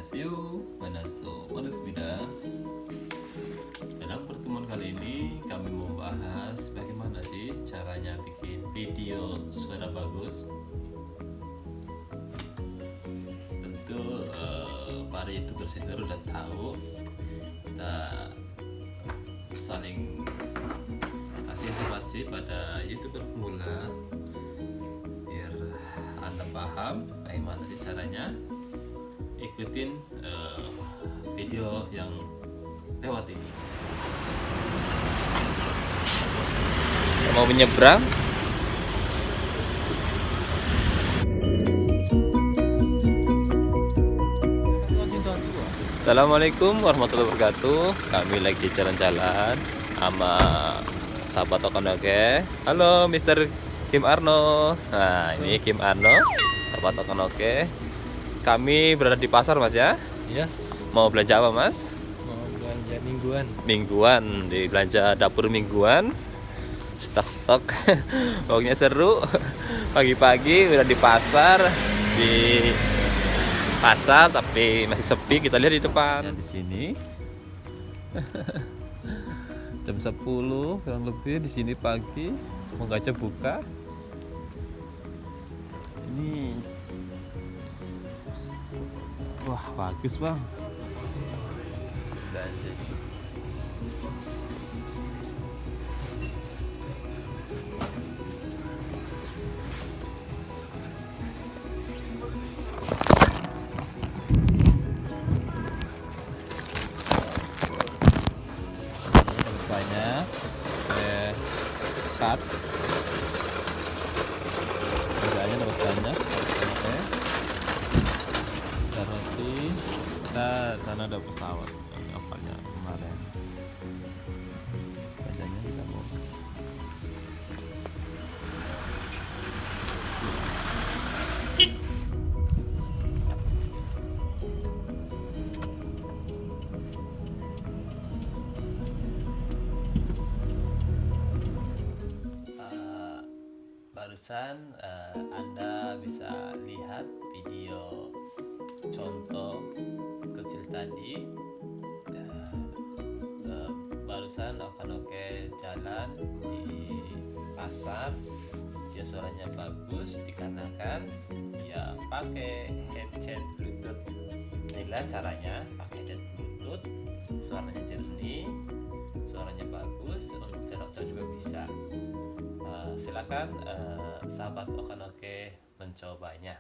Annyeonghaseyo, Manaso, Manasbida. Dalam pertemuan kali ini kami membahas bagaimana sih caranya bikin video suara bagus. Tentu para youtuber senior udah tahu, kita saling kasih informasi pada youtuber pemula biar Anda paham bagaimana sih caranya ikutin video yang lewat ini. Mau menyeberang. Assalamualaikum warahmatullahi wabarakatuh. Kami lagi jalan-jalan sama sahabat Okonoke. Halo Mr. Kim Arno. Nah ini Kim Arno, sahabat Okonoke. Kami berada di pasar Mas ya. Iya, Mau belanja apa Mas? mau belanja mingguan. Mingguan, di belanja dapur mingguan. Stok-stok. Pokoknya seru. Pagi-pagi udah di pasar, tapi masih sepi. Kita lihat di depan. Di sini. Jam 10 kurang lebih di sini pagi. Mau gacha buka. Ini wah, bagus, Bang. Banyak cut harganya dapat banyak. Oke, roti. Nah, sana ada pesawat kapalnya kemarin. Bacanya kita mau Barusan Anda bisa lihat video contoh kecil tadi. Barusan Okonoke jalan di pasar, dia suaranya bagus dikarenakan dia pakai headset Bluetooth. Inilah caranya pakai headset Bluetooth, suaranya jernih, suaranya bagus, untuk jarak jauh juga bisa. Silakan sahabat Okonoke mencobanya.